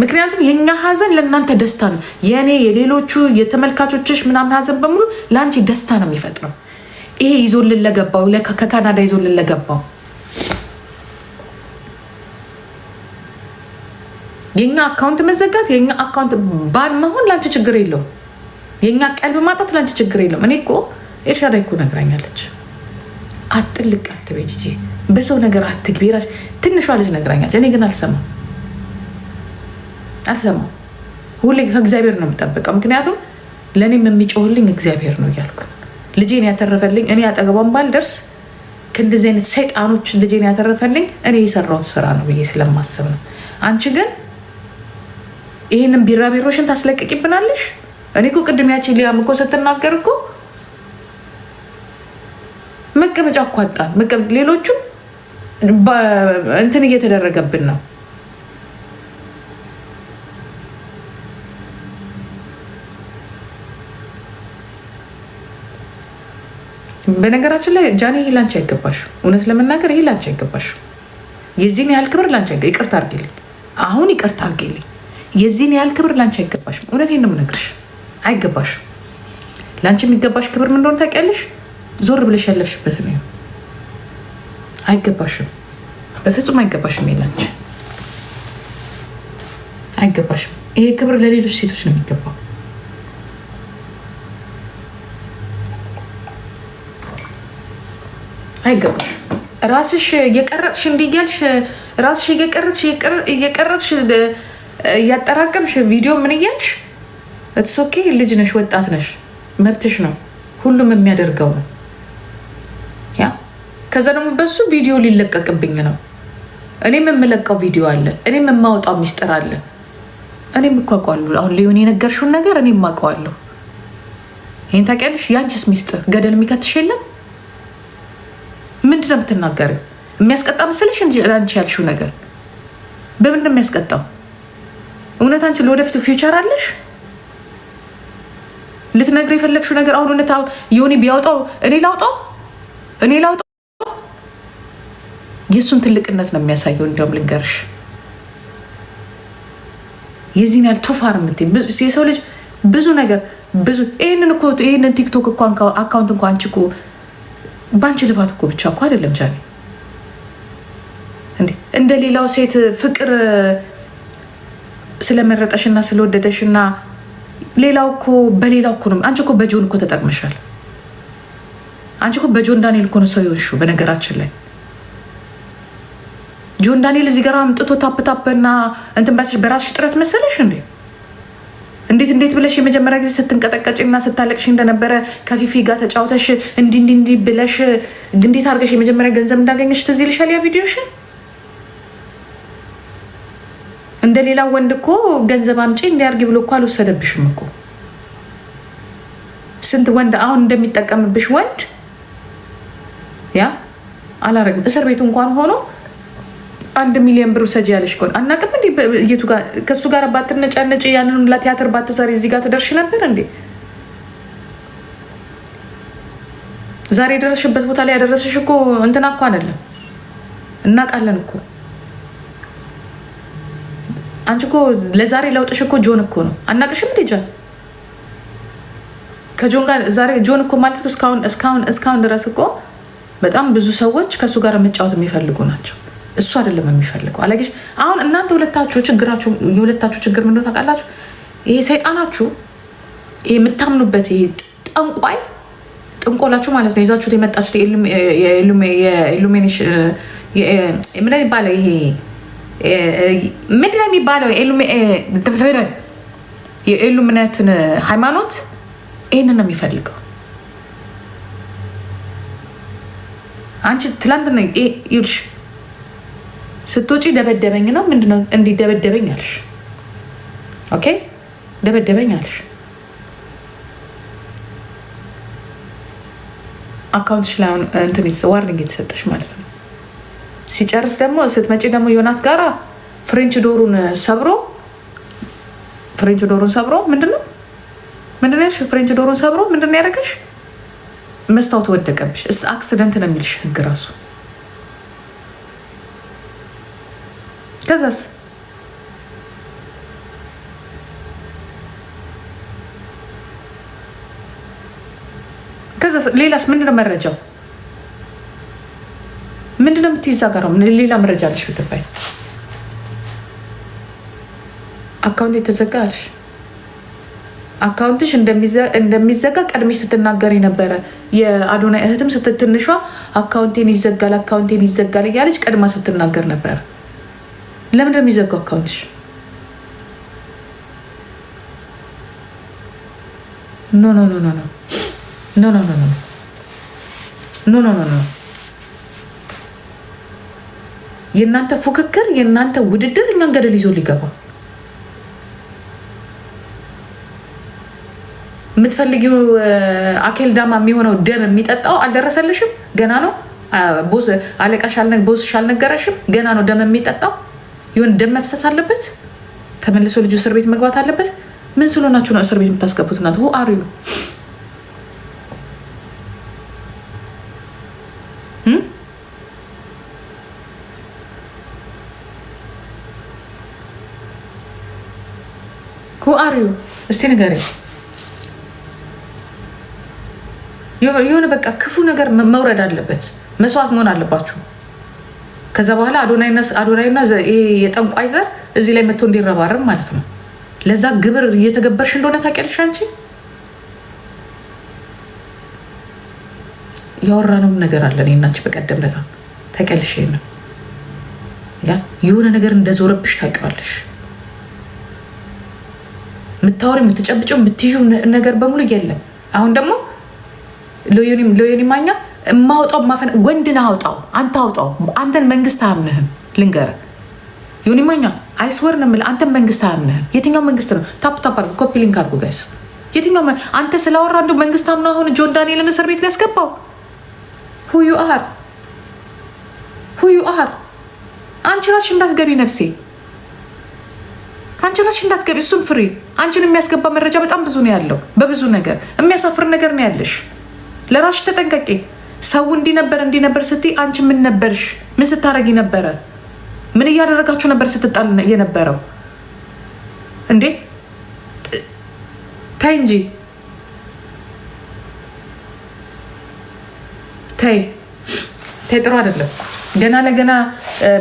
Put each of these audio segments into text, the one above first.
ምክንያቱም የኛ ሀዘን ለእናንተ ደስታ ነው። የኔ የሌሎቹ የተመልካቾችሽ ምናምን ሀዘን በሙሉ ለአንቺ ደስታ ነው የሚፈጥረው። ይሄ ይዞልን ለገባው ከካናዳ ይዞልን ለገባው የኛ አካውንት መዘጋት የኛ አካውንት ባድ መሆን ላንቺ ችግር የለውም። የኛ ቀልብ ማጣት ላንቺ ችግር የለውም። እኔ እኮ ኤርሻዳይ እኮ ነግራኛለች። አጥልቅ አትበይ ጂጂ፣ በሰው ነገር አትግቢ። ራስ ትንሿ ልጅ ነግራኛለች። እኔ ግን አልሰማም። ሁሌ ከእግዚአብሔር ነው የምጠብቀው። ምክንያቱም ለእኔም የሚጮህልኝ እግዚአብሔር ነው እያልኩ ልጄን ያተረፈልኝ እኔ አጠገቧን ባልደርስ ከእንደዚህ አይነት ሰይጣኖች ልጄን ያተረፈልኝ እኔ የሰራሁት ስራ ነው ብዬ ስለማስብ ነው። አንቺ ግን ይህንን ቢራቢሮሽን ታስለቅቂብናለሽ። እኔ እኮ ቅድም ያችን ሊያም እኮ ስትናገር እኮ መቀመጫ እኮ አጣን። ሌሎቹም እንትን እየተደረገብን ነው። በነገራችን ላይ ጃኒ ይሄ ላንቺ አይገባሽ። እውነት ለመናገር ይሄ ላንቺ አይገባሽ። የዚህን ያህል ክብር ላንቺ አይገባሽ። ይቅርታ አድርጊልኝ፣ አሁን ይቅርታ አድርጊልኝ። የዚህን ያህል ክብር ላንቺ አይገባሽ። እውነቴን ነው የምነግርሽ፣ አይገባሽ። ላንቺ የሚገባሽ ክብር ምን እንደሆነ ታውቂያለሽ? ዞር ብለሽ ያለፍሽበት ነው። አይገባሽም፣ በፍጹም አይገባሽም። ላንቺ አይገባሽም። ይሄ ክብር ለሌሎች ሴቶች ነው የሚገባው። አይገባሽ። ራስሽ እየቀረጥሽ እንዲያልሽ ራስሽ እየቀረጥሽ እያጠራቀምሽ ቪዲዮ ምን እያልሽ እትስ ኦኬ። ልጅ ነሽ፣ ወጣት ነሽ፣ መብትሽ ነው። ሁሉም የሚያደርገው ነው። ያ ከዛ ደግሞ በሱ ቪዲዮ ሊለቀቅብኝ ነው። እኔም የምለቀው ቪዲዮ አለ፣ እኔም የማወጣው ሚስጥር አለ። እኔም እኮ አውቀዋለሁ። አሁን ሊሆን የነገርሽውን ነገር እኔም አውቀዋለሁ። ይህን ታውቂያለሽ። ያንቺስ ሚስጥር ገደል የሚከትሽ የለም። ምንድን ነው የምትናገሪው? የሚያስቀጣ መሰለሽ እንጂ አንቺ ያልሽው ነገር በምንድን ነው የሚያስቀጣው? እውነት አንቺ ለወደፊቱ ፊውቸር አለሽ? ልትነግር የፈለግሽው ነገር አሁን እውነት ዮኒ ቢያወጣው እኔ ላውጣው? የእሱን ትልቅነት ነው የሚያሳየው። እንዲያውም ልንገርሽ፣ የዚህን ያህል ቱፋር የምትይ የሰው ልጅ ብዙ ነገር ይህንን ቲክቶክ እኮ አካውንት እንኳ አንቺ እኮ ባንቺ ልፋት እኮ ብቻ እኮ አይደለም ጃኒ። እንደ ሌላው ሴት ፍቅር ስለመረጠሽና ስለወደደሽና ሌላው እኮ በሌላው እኮ ነው። አንቺ እኮ በጆን እኮ ተጠቅመሻል። አንቺ እኮ በጆን ዳንኤል እኮ ነው ሰው የሆንሽው። በነገራችን ላይ ጆን ዳንኤል እዚህ ጋር አምጥቶ ታፕታፕና እንትን በራስሽ ጥረት መሰለሽ እንዴ? እንዴት ብለሽ የመጀመሪያ ጊዜ ስትንቀጠቀጭና ስታለቅሽ እንደነበረ ከፊፊ ጋር ተጫውተሽ እንዲህ ብለሽ እንዴት አድርገሽ የመጀመሪያ ገንዘብ እንዳገኘሽ ትዝ ይልሻል? ያ ቪዲዮሽ እንደ ሌላ ወንድ እኮ ገንዘብ አምጪ እንዲያርጊ ብሎ እኮ አልወሰደብሽም እኮ። ስንት ወንድ አሁን እንደሚጠቀምብሽ ወንድ ያ አላረግም። እስር ቤቱ እንኳን ሆኖ 1 ሚሊዮን ብር ውሰጂ ያለሽ እኮ አናውቅም እንዴ? የቱ ጋር ከእሱ ጋር ባትነጫነጭ ያንን ለቲያትር ባትሰሪ እዚህ ጋር ትደርሽ ነበር እንዴ? ዛሬ የደረስሽበት ቦታ ላይ ያደረሰሽ እኮ እንትና እኮ አይደለም። እናውቃለን እኮ አንቺ እኮ ለዛሬ ለውጥሽ እኮ ጆን እኮ ነው። አናውቅሽም እንዴ? ጃን ከጆን ጋር ዛሬ ጆን እኮ ማለት እስካሁን ድረስ እኮ በጣም ብዙ ሰዎች ከእሱ ጋር መጫወት የሚፈልጉ ናቸው። እሱ አይደለም የሚፈልገው። አላገሽ አሁን እናንተ የሁለታችሁ ችግር ምንድነው ታውቃላችሁ? ይሄ ሰይጣናችሁ የምታምኑበት ይሄ ጥንቆላችሁ ማለት ነው። ይዛችሁት የመጣችሁት የኢሉሚኔሽን ምን የሚባለው ይሄ ምንድን ነው የሚባለው የኢሉሚናትን ሃይማኖት ይህንን ነው የሚፈልገው። አንቺ ትላንትና ይልሽ ስትወጪ ደበደበኝ ነው ምንድነው? እንዲደበደበኝ አልሽ። ኦኬ ደበደበኝ አልሽ። አካውንትሽ ላይ እንትን ዋርኒንግ የተሰጠሽ ማለት ነው። ሲጨርስ ደግሞ ስትመጪ ደግሞ ዮናስ ጋራ ፍሬንች ዶሩን ሰብሮ ምንድነው ያልሽ? ፍሬንች ዶሩን ሰብሮ ምንድነው ያደረገሽ? መስታወት ወደቀብሽ። አክሲደንት ነው የሚልሽ ህግ ራሱ ከዛስ ሌላስ ምንድነው መረጃው? ምንድነው የምትይዛጋረው? ሌላ መረጃ አለሽ ብትባይ አካውንት የተዘጋሽ አካውንትሽ እንደሚዘጋ ቀድሜ ስትናገር ነበረ። የአዶናይ እህትም ስትትንሿ አካውንቴን ይዘጋል እያለች ቀድማ ስትናገር ነበረ። ለምንድነው የሚዘጋው አካውንትሽ? ኖ ኖ ኖ ኖ ኖ ኖ ኖ ኖ ኖ ኖ ኖ ኖ የእናንተ ፉክክር የእናንተ ውድድር እኛን ገደል ይዞ ሊገባ የምትፈልጊው አኬል ዳማ የሚሆነው ደም የሚጠጣው አልደረሰልሽም? ገና ነው። ቦስሽ አልነገረሽም? ገና ነው ደም የሚጠጣው። ይሁን ደም መፍሰስ አለበት። ተመልሶ ልጁ እስር ቤት መግባት አለበት። ምን ስለሆናችሁ ነው እስር ቤት የምታስገቡት? ናት አሪ ነው አሪው እስቲ ንገሪኝ። የሆነ በቃ ክፉ ነገር መውረድ አለበት። መስዋዕት መሆን አለባችሁ። ከዛ በኋላ አዶናይና የጠንቋይ ዘር እዚህ ላይ መጥቶ እንዲረባረብ ማለት ነው። ለዛ ግብር እየተገበርሽ እንደሆነ ታውቂያለሽ። አንቺ ያወራነውን ነገር አለ እኔ እና አንቺ በቀደም ለታ ታውቂያለሽ። የሆነ ነገር እንደዞረብሽ ታውቂዋለሽ። የምታወሪ የምትጨብጨው የምትይዥው ነገር በሙሉ የለም። አሁን ደግሞ ለዮኒ ማኛ የማውጣው ማፈን ወንድን አውጣው፣ አንተ አውጣው። አንተን መንግስት አያምንህም። ልንገርህ ዮኒ ማኛ አይስወር ነው የምልህ። አንተን መንግስት አያምንህም። የትኛው መንግስት ነው? ታፕ አድርጉ፣ ኮፒ ሊንክ አድርጉ ጋይስ። የትኛው አንተ ስላወራ እንደው መንግስት አምነው አሁን ጆን ዳንኤልን እስር ቤት ሊያስገባው? ሁ ዩ አር አንቺ ራስሽ እንዳትገቢ ነፍሴ፣ አንቺ ራስሽ እንዳትገቢ። እሱም ፍሪ። አንቺን የሚያስገባ መረጃ በጣም ብዙ ነው ያለው። በብዙ ነገር የሚያሳፍር ነገር ነው ያለሽ። ለራስሽ ተጠንቀቂ። ሰው እንዲነበር ስትይ አንቺ ምን ነበርሽ? ምን ስታረጊ ነበረ? ምን እያደረጋችሁ ነበር ስትጣል የነበረው እንዴ? ታይ እንጂ ታይ፣ ጥሩ አይደለም። ገና ለገና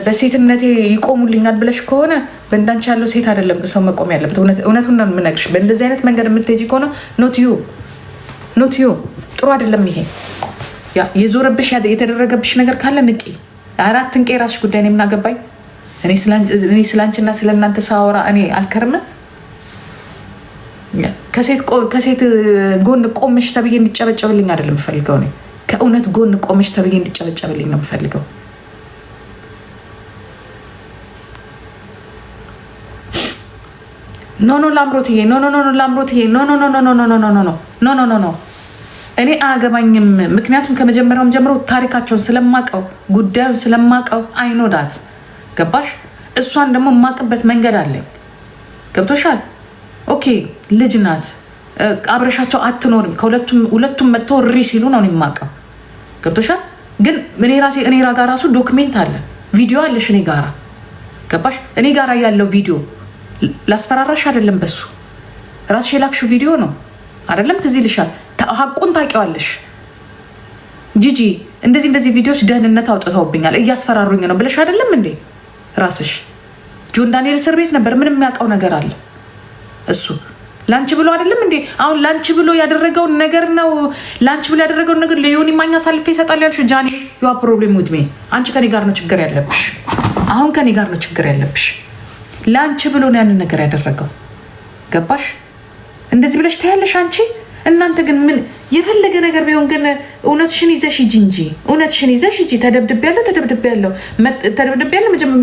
በሴትነቴ ይቆሙልኛል ብለሽ ከሆነ በእንዳንቺ ያለው ሴት አይደለም ሰው መቆም ያለበት። እውነቱን ነው የምነግርሽ። በእንደዚህ አይነት መንገድ የምትሄጂ ከሆነ ኖት ዩ ጥሩ አይደለም። ይሄ የዞረብሽ የተደረገብሽ ነገር ካለ ንቂ። አራት ንቄ ራስሽ ጉዳይ ነው። የምናገባኝ እኔ ስላንቺና ስለእናንተ ሳወራ እኔ አልከርምም። ከሴት ጎን ቆመሽ ተብዬ እንዲጨበጨብልኝ አይደለም የምፈልገው። እኔ ከእውነት ጎን ቆመሽ ተብዬ እንዲጨበጨብልኝ ነው የምፈልገው። ኖ ላምሮትዬ፣ ላምሮትዬ፣ ኖ እኔ አያገባኝም። ምክንያቱም ከመጀመሪያውም ጀምሮ ታሪካቸውን ስለማቀው ጉዳዩን ስለማቀው አይኖዳት ገባሽ? እሷን ደግሞ የማቅበት መንገድ አለኝ። ገብቶሻል? ኦኬ ልጅ ናት። አብረሻቸው አትኖርም። ሁለቱም መጥተው እሪ ሲሉ ነው የማቀው። ገብቶሻል? ግን እኔ ጋር ራሱ ዶክሜንት አለ፣ ቪዲዮ አለሽ እኔ ጋራ። ገባሽ? እኔ ጋራ ያለው ቪዲዮ ላስፈራራሽ አይደለም። በሱ ራስሽ የላክሽው ቪዲዮ ነው አይደለም? ትዝ ይልሻል። ሀቁን ታውቂዋለሽ። ጂጂ እንደዚህ ቪዲዮዎች ደህንነት አውጥተውብኛል እያስፈራሩኝ ነው ብለሽ አይደለም እንዴ? ራስሽ ጆን ዳንኤል እስር ቤት ነበር። ምንም የሚያውቀው ነገር አለ እሱ ላንቺ ብሎ አይደለም እንዴ? አሁን ላንቺ ብሎ ያደረገውን ነገር ነው። ላንቺ ብሎ ያደረገውን ነገር ለዮኒ ማኛ ሳልፌ ይሰጣል ያልሽ ጃኒ፣ ዩ ሃቭ ፕሮብሌም ዊዝ ሚ። አንቺ ከኔ ጋር ነው ችግር ያለብሽ። አሁን ከኔ ጋር ነው ችግር ያለብሽ። ላንቺ ብሎ ነው ያንን ነገር ያደረገው። ገባሽ? እንደዚህ ብለሽ ታያለሽ አንቺ። እናንተ ግን ምን የፈለገ ነገር ቢሆን ግን እውነትሽን ይዘሽ ሂጂ እንጂ እውነትሽን ይዘሽ ሂጂ። ተደብድቤያለሁ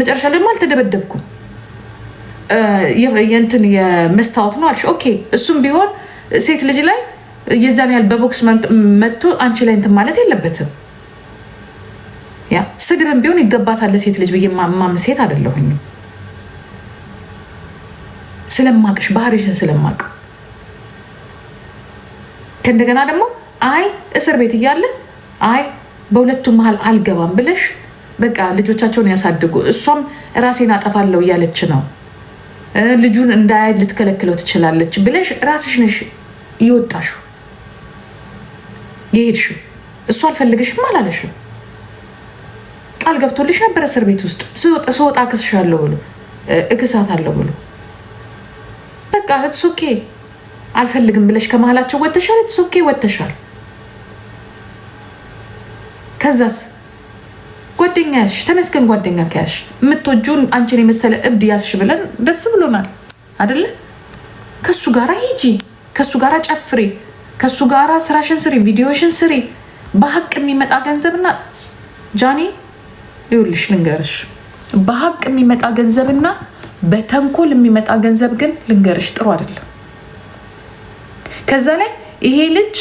መጨረሻ ላይ አልተደበደብኩም። የእንትን የመስታወት ነው አልሽ። ኦኬ እሱም ቢሆን ሴት ልጅ ላይ የዛን ያህል በቦክስ መጥቶ አንቺ ላይ እንትን ማለት የለበትም። ያ ስድብም ቢሆን ይገባታል ሴት ልጅ ብዬ ማም ሴት አይደለሁኝ። ስለማቅሽ ባህሪሽን ስለማቅ ከእንደገና ደግሞ አይ እስር ቤት እያለ አይ በሁለቱም መሀል አልገባም ብለሽ በቃ ልጆቻቸውን ያሳድጉ። እሷም ራሴን አጠፋለሁ እያለች ነው። ልጁን እንዳያይ ልትከለክለው ትችላለች ብለሽ ራስሽ ነሽ ይወጣሽው የሄድሽው። እሱ አልፈልግሽም አላለሽም። ቃል ገብቶልሽ ነበር እስር ቤት ውስጥ ስወጣ እክስሻለሁ ብሎ እክሳታለሁ ብሎ በቃ ኢትስ ኦኬ አልፈልግም ብለሽ ከመሀላቸው ወጥተሻል። ኢትስ ኦኬ ወጥተሻል። ከዛስ ጓደኛ ያዝሽ፣ ተመስገን። ጓደኛ ከያዝሽ የምትወጂውን አንቺን የመሰለ እብድ ያዝሽ ብለን ደስ ብሎናል አይደለ? ከሱ ጋራ ሂጂ፣ ከሱ ጋራ ጨፍሪ፣ ከሱ ጋራ ስራሽን ስሪ፣ ቪዲዮሽን ስሪ። በሀቅ የሚመጣ ገንዘብና ጃኒ ይኸውልሽ ልንገርሽ፣ በሀቅ የሚመጣ ገንዘብና በተንኮል የሚመጣ ገንዘብ ግን ልንገርሽ ጥሩ አይደለም። ከዛ ላይ ይሄ ልጅ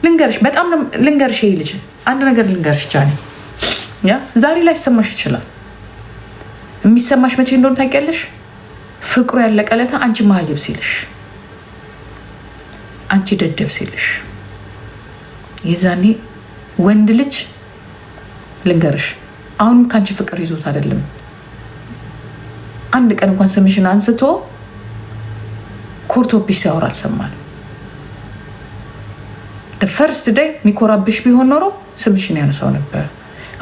ልንገርሽ፣ በጣም ልንገርሽ፣ ይሄ ልጅ አንድ ነገር ልንገርሽ ጃኒ፣ ያ ዛሬ ላይ ይሰማሽ ይችላል። የሚሰማሽ መቼ እንደሆነ ታውቂያለሽ? ፍቅሩ ያለቀለታ አንቺ ማህየብ ሲልሽ፣ አንቺ ደደብ ሲልሽ፣ የዛኔ ወንድ ልጅ ልንገርሽ፣ አሁን ከአንቺ ፍቅር ይዞት አይደለም። አንድ ቀን እንኳን ስምሽን አንስቶ ኮርቶብሽ ሲያወራ አልሰማንም። ፈርስት ዴይ የሚኮራብሽ ቢሆን ኖሮ ስምሽን ያነሳው ነበር።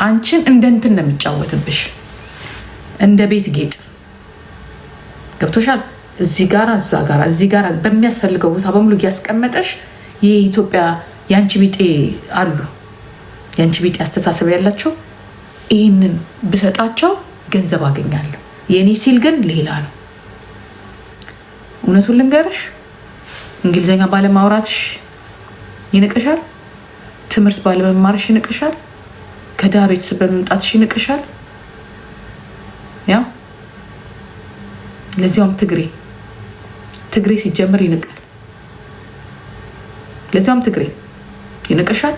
አንቺን እንደ እንትን ነው የሚጫወትብሽ፣ እንደ ቤት ጌጥ ገብቶሻል። እዚህ ጋር እዛ ጋር እዚህ ጋር በሚያስፈልገው ቦታ በሙሉ እያስቀመጠሽ የኢትዮጵያ የአንቺ ቢጤ አሉ፣ የአንቺ ቢጤ አስተሳሰብ ያላቸው ይህንን ብሰጣቸው ገንዘብ አገኛለሁ፣ የእኔ ሲል ግን ሌላ ነው። እውነቱን ልንገርሽ፣ እንግሊዝኛ ባለማውራትሽ ይንቅሻል፣ ትምህርት ባለመማርሽ ይንቅሻል፣ ከድሃ ቤተሰብ በመምጣትሽ ይንቅሻል። ያ ለዚያውም ትግሬ ሲጀምር ይንቃል። ለዚያውም ትግሬ ይንቅሻል፣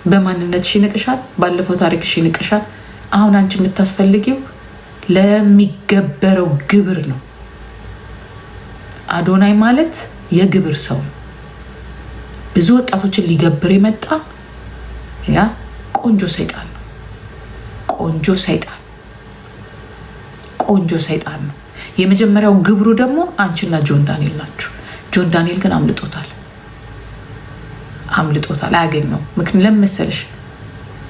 በማንነትሽ ይንቅሻል፣ ባለፈው ታሪክሽ ይንቅሻል። አሁን አንቺ የምታስፈልጊው ለሚገበረው ግብር ነው። አዶናይ ማለት የግብር ሰው ነው። ብዙ ወጣቶችን ሊገብር የመጣ ያ ቆንጆ ሰይጣን ነው። ቆንጆ ሰይጣን ነው። የመጀመሪያው ግብሩ ደግሞ አንቺና ጆን ዳንኤል ናችሁ። ጆን ዳንኤል ግን አምልጦታል፣ አያገኘው። ምክንያቱም ለመሰለሽ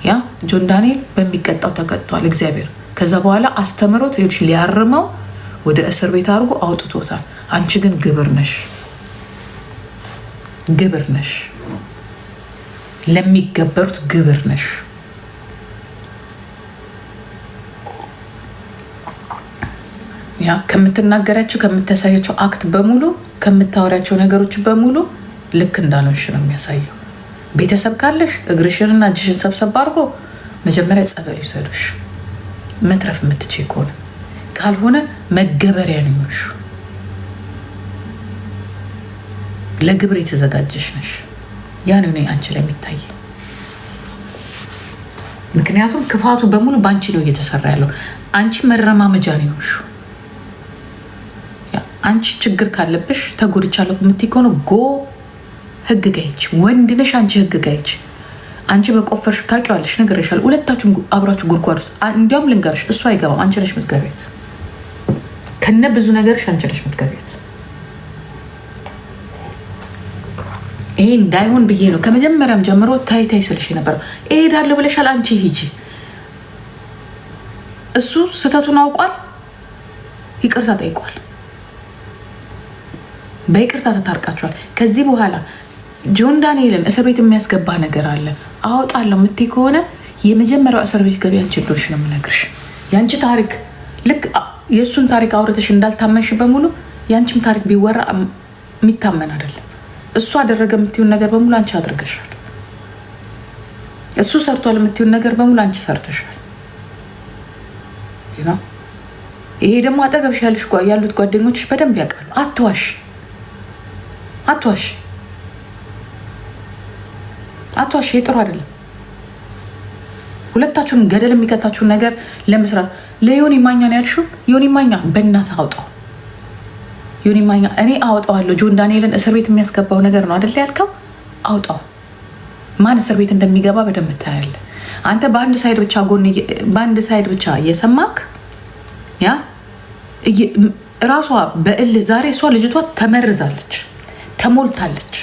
ያ ጆን ዳንኤል በሚቀጣው ተቀጥቷል እግዚአብሔር። ከዛ በኋላ አስተምሮት ሊያርመው ወደ እስር ቤት አድርጎ አውጥቶታል። አንቺ ግን ግብር ነሽ፣ ለሚገበሩት ግብር ነሽ። ያ ከምትናገራቸው ከምታሳያቸው አክት በሙሉ ከምታወሪያቸው ነገሮች በሙሉ ልክ እንዳልሆንሽ ነው የሚያሳየው። ቤተሰብ ካለሽ እግርሽንና እጅሽን ሰብሰብ አድርጎ መጀመሪያ ጸበል ይውሰዱሽ፣ መትረፍ የምትችይ ከሆነ። ካልሆነ መገበሪያ ነው የሚሆንሽው። ለግብር የተዘጋጀሽ ነሽ። ያን ነው አንቺ ላይ የሚታይ። ምክንያቱም ክፋቱ በሙሉ በአንቺ ነው እየተሰራ ያለው። አንቺ መረማመጃ ነው የሆንሽው። አንቺ ችግር ካለብሽ ተጎድቻለሁ የምትይ ከሆነ ጎ ህግ ጋይች ወንድ ነሽ አንቺ። ህግ ጋይች አንቺ በቆፈርሽ ታውቂዋለሽ፣ ነግሬሻለሁ። ሁለታችሁም አብራችሁ ጉድጓድ ውስጥ እንዲያውም ልንገርሽ፣ እሱ አይገባም፣ አንቺ ነሽ የምትገቢያት። ከነ ብዙ ነገርሽ አንቺ ነሽ የምትገቢያት። ይሄ እንዳይሆን ብዬ ነው ከመጀመሪያም ጀምሮ ታይ ስልሽ የነበረው። እሄዳለሁ ብለሻል፣ አንቺ ሂጂ። እሱ ስህተቱን አውቋል፣ ይቅርታ ጠይቋል፣ በይቅርታ ተታርቃችኋል። ከዚህ በኋላ ጆን ዳንኤልን እስር ቤት የሚያስገባ ነገር አለ አወጣለሁ የምትይ ከሆነ የመጀመሪያው እስር ቤት ገቢ አንቺ እንደሆንሽ ነው የምነግርሽ። የአንቺ ታሪክ ልክ የእሱን ታሪክ አውርተሽ እንዳልታመንሽ በሙሉ የአንቺም ታሪክ ቢወራ የሚታመን አይደለም። እሱ አደረገ የምትይውን ነገር በሙሉ አንቺ አድርገሻል። እሱ ሰርቷል የምትይውን ነገር በሙሉ አንቺ ሰርተሻል። ይሄ ደግሞ አጠገብሽ ያሉት ጓደኞችሽ በደንብ ያውቃሉ። አትዋሽ። ይሄ ጥሩ አይደለም። ሁለታችሁን ገደል የሚከታችሁን ነገር ለመስራት ለዮኒ ማኛ ነው ያልሽው። ዮኒ ማኛ በእናትህ አውጣው። ዮኒ ማኛ እኔ አውጣዋለሁ። ጆን ዳንኤልን እስር ቤት የሚያስገባው ነገር ነው አይደል ያልከው? አውጣው። ማን እስር ቤት እንደሚገባ በደንብ ታያለህ። አንተ በአንድ ሳይድ ብቻ እየሰማክ ያ ራሷ በእል ዛሬ እሷ ልጅቷ ተመርዛለች፣ ተሞልታለች።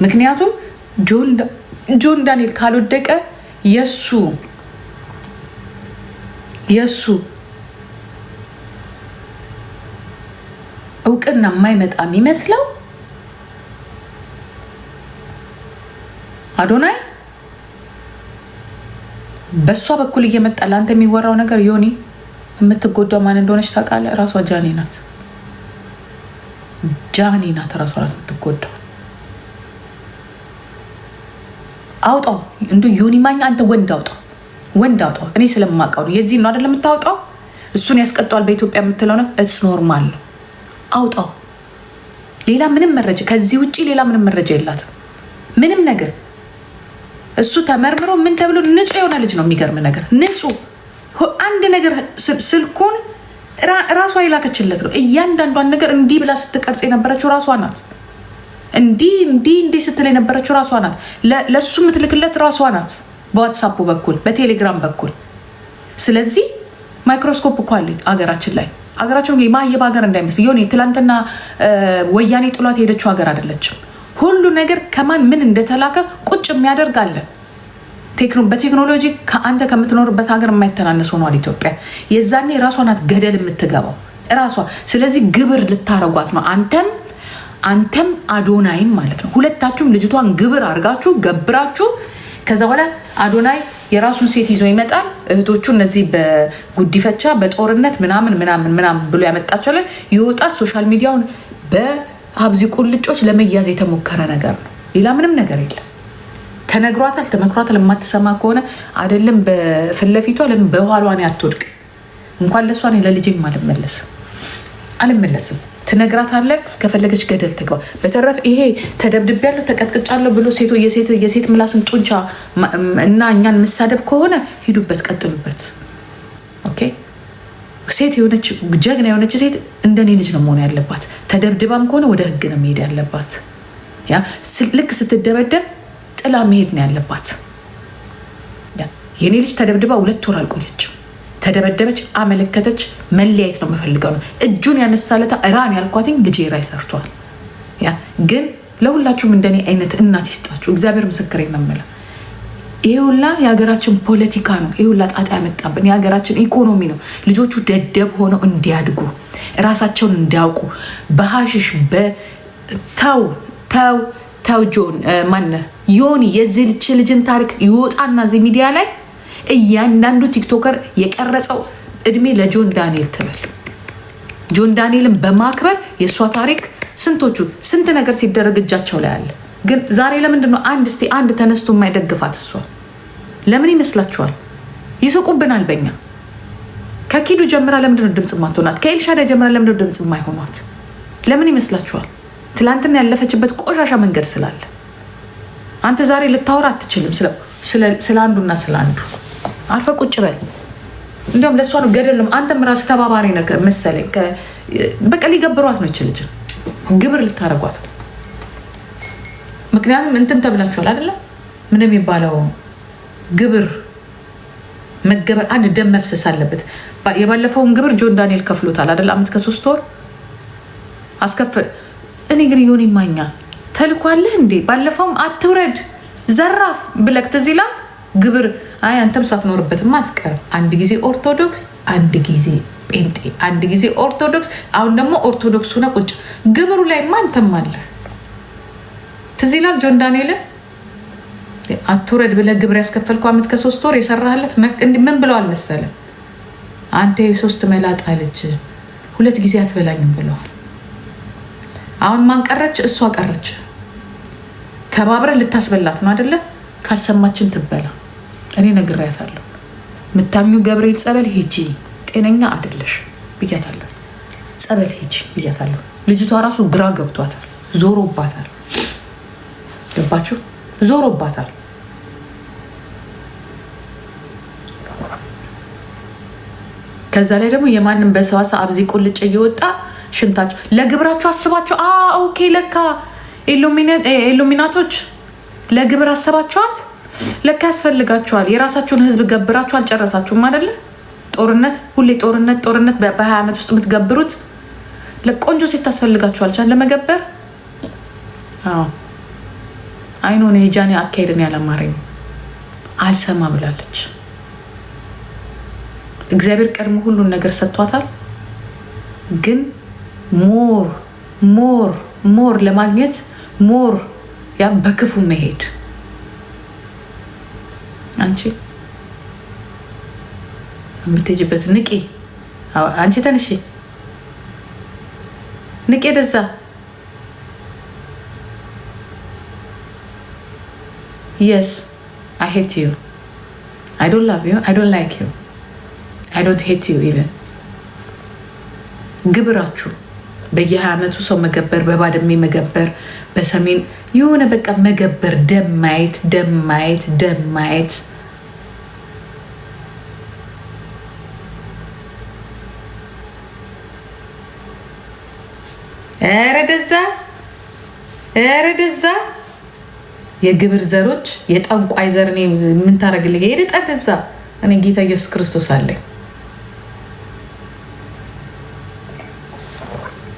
ምክንያቱም ጆን ዳንኤል ካልወደቀ የሱ እውቅና የማይመጣ የሚመስለው አዶናይ በሷ በኩል እየመጣ ለአንተ የሚወራው ነገር ዮኒ የምትጎዳው ማን እንደሆነች ታውቃለህ? ራሷ ጃኒ ናት። ራሷ ናት የምትጎዳው። አውጣው እንዶ ዮኒ ማኛ አንተ ወንድ አውጣው። እኔ ስለማውቀው ነው። የዚህ ነው አይደለም የምታወጣው። እሱን ያስቀጣዋል በኢትዮጵያ የምትለው ነው። እስ ኖርማል ነው። አውጣው። ሌላ ምንም መረጃ ከዚህ ውጪ ሌላ ምንም መረጃ የላትም። ምንም ነገር እሱ ተመርምሮ ምን ተብሎ ንጹህ የሆነ ልጅ ነው። የሚገርም ነገር ንጹህ አንድ ነገር ስልኩን ራሷ የላከችለት ነው። እያንዳንዷን ነገር እንዲህ ብላ ስትቀርጽ የነበረችው ራሷ ናት። እንዲህ ስትል የነበረችው ራሷ ናት። ለሱ የምትልክለት ራሷ ናት። በዋትሳፑ በኩል በቴሌግራም በኩል። ስለዚህ ማይክሮስኮፕ እኮ አለ አገራችን ላይ። አገራችን የማየብ ሀገር እንዳይመስል ዮኒ ትላንትና ወያኔ ጥሏት የሄደችው ሀገር አይደለችም። ሁሉ ነገር ከማን ምን እንደተላከ ቁጭ የሚያደርጋለን። በቴክኖሎጂ ከአንተ ከምትኖርበት ሀገር የማይተናነስ ሆኗል ኢትዮጵያ። የዛኔ ራሷ ናት ገደል የምትገባው ራሷ። ስለዚህ ግብር ልታረጓት ነው አንተም አዶናይም ማለት ነው። ሁለታችሁም ልጅቷን ግብር አድርጋችሁ ገብራችሁ ከዛ በኋላ አዶናይ የራሱን ሴት ይዞ ይመጣል። እህቶቹ እነዚህ በጉዲፈቻ በጦርነት ምናምን ብሎ ያመጣቸዋለን ይወጣል። ሶሻል ሚዲያውን በሀብዚ ቁልጮች ለመያዝ የተሞከረ ነገር ነው። ሌላ ምንም ነገር የለም። ተነግሯታል። የማትሰማ ከሆነ አይደለም በፊት ለፊቷ በኋሏን አትወድቅ። እንኳን ለእሷ ለልጄም አልመለስም። ትነግራታለህ። ከፈለገች ገደል ትግባ። በተረፈ ይሄ ተደብድቤያለሁ ተቀጥቅጫለሁ ብሎ የሴት ምላስን ጡንቻ እና እኛን መሳደብ ከሆነ ሂዱበት፣ ቀጥሉበት። ኦኬ። ሴት የሆነች ጀግና የሆነች ሴት እንደኔ ልጅ ነው መሆን ያለባት። ተደብድባም ከሆነ ወደ ህግ ነው መሄድ ያለባት። ያ ልክ ስትደበደብ ጥላ መሄድ ነው ያለባት። የኔ ልጅ ተደብድባ 2 ወር አልቆየችም። ተደበደበች፣ አመለከተች። መለያየት ነው የምፈልገው ነው እጁን ያነሳለታ ራን ያልኳትኝ ልጄ ራይ ሰርቷል። ያ ግን ለሁላችሁም እንደኔ አይነት እናት ይስጣችሁ። እግዚአብሔር ምስክሬ ነው የምለው። ይሄ ሁላ የሀገራችን ፖለቲካ ነው። ይሄ ሁላ ጣጣ ያመጣብን የሀገራችን ኢኮኖሚ ነው። ልጆቹ ደደብ ሆነው እንዲያድጉ ራሳቸውን እንዲያውቁ በሀሽሽ ተው ጆን ማነህ ዮኒ የዚህ ልጅን ታሪክ ይወጣና እዚህ ሚዲያ ላይ እያንዳንዱ ቲክቶከር የቀረጸው እድሜ ለጆን ዳንኤል ትበል። ጆን ዳንኤልን በማክበር የእሷ ታሪክ ስንት ነገር ሲደረግ እጃቸው ላይ አለ። ግን ዛሬ ለምንድን ነው አንድ ተነስቶ የማይደግፋት? እሷ ለምን ይመስላችኋል? ይስቁብናል በኛ። ከኪዱ ጀምራ ለምንድን ነው ድምፅ ማትሆናት? ከኤልሻዳይ ጀምራ ለምንድን ነው ድምፅ የማይሆኗት? ለምን ይመስላችኋል? ትላንትና ያለፈችበት ቆሻሻ መንገድ ስላለ። አንተ ዛሬ ልታወራ አትችልም ስለ አንዱና ስለ አንዱ። አርፈ ቁጭ በል። እንዲሁም ለእሷ ነው ገደል ነው። አንተም ራስ ተባባሪ ነገር መሰለኝ። በቃ ሊገብሯት ነው ይችልጅን ግብር ልታረጓት። ምክንያቱም እንትን ተብላችኋል አይደለም? ምን የሚባለው ግብር መገበር አንድ ደም መፍሰስ አለበት። የባለፈውን ግብር ጆን ዳንኤል ከፍሎታል አይደል? ዓመት ከ3 ወር አስከፍል። እኔ ግን ዮኒ ማኛ ተልኳለህ እንዴ? ባለፈውም አትውረድ ዘራፍ ብለክ ትዝ ይላል ግብር። አይ አንተም ሳትኖርበትም አትቀርም። አንድ ጊዜ ኦርቶዶክስ፣ አንድ ጊዜ ጴንጤ፣ አንድ ጊዜ ኦርቶዶክስ። አሁን ደግሞ ኦርቶዶክስ ሆነ ቁጭ። ግብሩ ላይ አንተም አለ። ትዝ ይላል ጆን ዳንኤልን አትውረድ ብለህ ግብር ያስከፈልከው ዓመት ከ3 ወር የሰራህለት ምን ብለዋል መሰለህ? አንተ የ3 መላጣ ልጅ 2 ጊዜ አትበላኝም ብለዋል። አሁን ማን ቀረች? እሷ ቀረች። ተባብረን ልታስበላት ነው አይደለ? ካልሰማችን ትበላ። እኔ ነግሬያታለሁ። ምታሚው ገብርኤል ጸበል ሂጂ፣ ጤነኛ አይደለሽ ብያታለሁ። ጸበል ሂጂ ብያታለሁ። ልጅቷ ራሱ ግራ ገብቷታል፣ ዞሮባታል። ገባችሁ? ዞሮባታል። ከዛ ላይ ደግሞ የማንም በሰዋሳ አብዚ ቁልጭ እየወጣ ሽንታችሁ ለግብራችሁ አስባችሁ። ኦኬ ለካ ኢሉሚናቶች ለግብር አሰባችኋት። ለካ ያስፈልጋችኋል። የራሳችሁን ህዝብ ገብራችሁ አልጨረሳችሁም አይደለ? ጦርነት፣ ሁሌ ጦርነት ጦርነት። በ20 ዓመት ውስጥ የምትገብሩት ለቆንጆ ሴት ታስፈልጋችኋል ለመገበር። አይኖን የጃኒ አካሄድን ያለማረኝ አልሰማ ብላለች። እግዚአብሔር ቀድሞ ሁሉን ነገር ሰጥቷታል። ግን ሞር ለማግኘት ያ በክፉ መሄድ። አንቺ የምትሄጂበት ንቂ። አንቺ ተነሺ፣ ንቂ ደዛ። Yes, I hate you. I don't love you. I don't like you. I don't hate you even. ግብራችሁ በየ20 ዓመቱ ሰው መገበር፣ በባድሜ መገበር፣ በሰሜን የሆነ በቃ መገበር፣ ደም ማየት። ኧረ ደዛ የግብር ዘሮች፣ የጠንቋይ ዘር እኔ ምን ታደርግልኝ? ሄደ ደዛ። እኔ ጌታ ኢየሱስ ክርስቶስ አለኝ።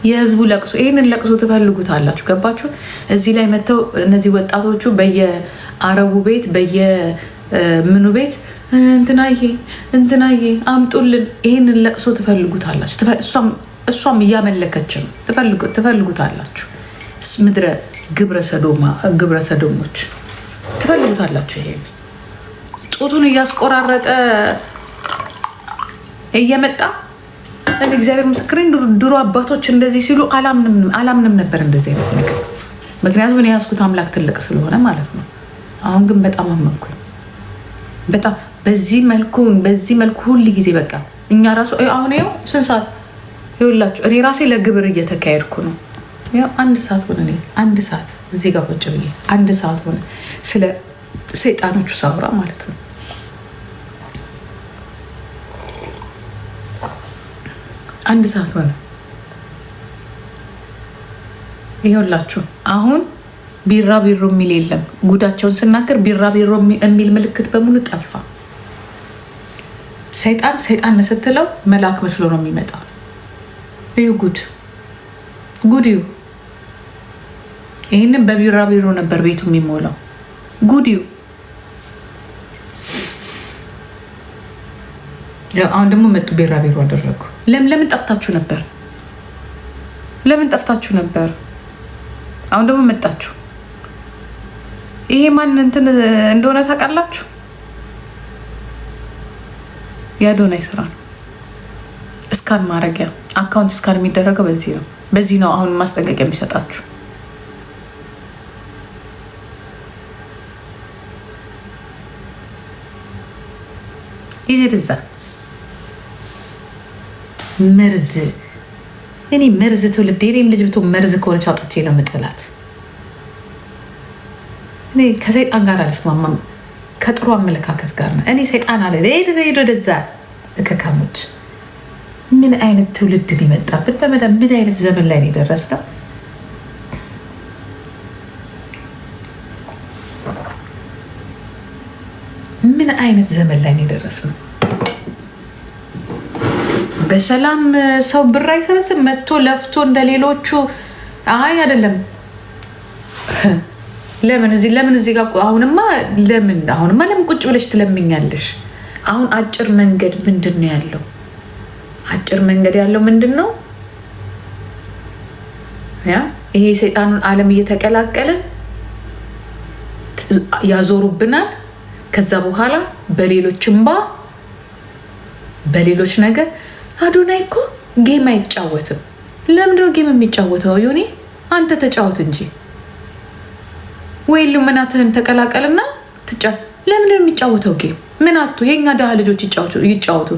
የህዝቡ ለቅሶ፣ ይህንን ለቅሶ ትፈልጉታላችሁ። ገባችሁ? እዚህ ላይ መጥተው እነዚህ ወጣቶቹ በየአረቡ ቤት በየምኑ ቤት እንትናዬ አምጡልን፣ ይህንን ለቅሶ ትፈልጉታላችሁ። እሷም እያመለከች ነው። ትፈልጉታላችሁ። ምድረ ግብረ ሰዶሞች ትፈልጉታላችሁ። ይሄ ጡቱን እያስቆራረጠ እየመጣ እግዚአብሔር ምስክሬን፣ ድሮ አባቶች እንደዚህ ሲሉ አላምንም ነበር እንደዚህ አይነት ነገር። ምክንያቱም እኔ ያስኩት አምላክ ትልቅ ስለሆነ ማለት ነው። አሁን ግን በጣም አመንኩኝ። በጣም በዚህ መልኩ ሁል ጊዜ በቃ እኛ ራሱ አሁን ይኸው ስንት ሰዓት ይኸውላችሁ፣ እኔ ራሴ ለግብር እየተካሄድኩ ነው። ያው 1 ሰዓት ሆነ። እኔ 1 ሰዓት እዚህ ጋር ቁጭ ብዬ 1 ሰዓት ሆነ ስለ ሰይጣኖቹ ሳውራ ማለት ነው። አንድ ሰዓት ሆነ። ይኸውላችሁ አሁን ቢራቢሮ የሚል የለም። ጉዳቸውን ስናገር ቢራቢሮ የሚል ምልክት በሙሉ ጠፋ። ሰይጣን ስትለው መልአክ መስሎ ነው የሚመጣው። እዩ ጉድ እዩ። ይህንን በቢራቢሮ ነበር ቤቱ የሚሞላው። ጉድ እዩ። አሁን ደግሞ መጡ ቢራቢሮ አደረጉ። ለምን ጠፍታችሁ ነበር? አሁን ደግሞ መጣችሁ። ይሄ ማን እንትን እንደሆነ ታውቃላችሁ? የአዶናይ ስራ ነው። እስካን ማድረጊያ አካውንት እስካን የሚደረገው በዚህ ነው። አሁን ማስጠንቀቂያ የሚሰጣችሁ ይዘድዛ መርዝ። እኔ መርዝ ትውልድ የኔም ልጅ ብቶ መርዝ ከሆነች አውጥቼ ነው የምጥላት። እኔ ከሰይጣን ጋር አልስማማም፣ ከጥሩ አመለካከት ጋር ነው። እኔ ሰይጣን አለ ሄዶ ወደዛ እከካሞች። ምን አይነት ትውልድን ይመጣብን? በመዳም ምን አይነት ዘመን ላይ ነው የደረስነው? ምን አይነት ዘመን ላይ ነው የደረስነው? በሰላም ሰው ብር አይሰበስብ መጥቶ ለፍቶ እንደሌሎቹ። አይ አይደለም። ለምን እዚህ ጋር አሁንማ ለምን ቁጭ ብለሽ ትለምኛለሽ? አሁን አጭር መንገድ ምንድን ነው ያለው? አጭር መንገድ ያለው ምንድን ነው? ይሄ ሰይጣኑን ዓለም እየተቀላቀልን ያዞሩብናል። ከዛ በኋላ በሌሎች እንባ በሌሎች ነገር አዶናይ እኮ ጌም አይጫወትም። ለምንድነው ጌም የሚጫወተው? ዮኒ አንተ ተጫወት እንጂ ወይ ልመናትህን ተቀላቀልና ለምንድነው የሚጫወተው ጌም? ምን አቱ የኛ ደሃ ልጆች ይጫወቱ።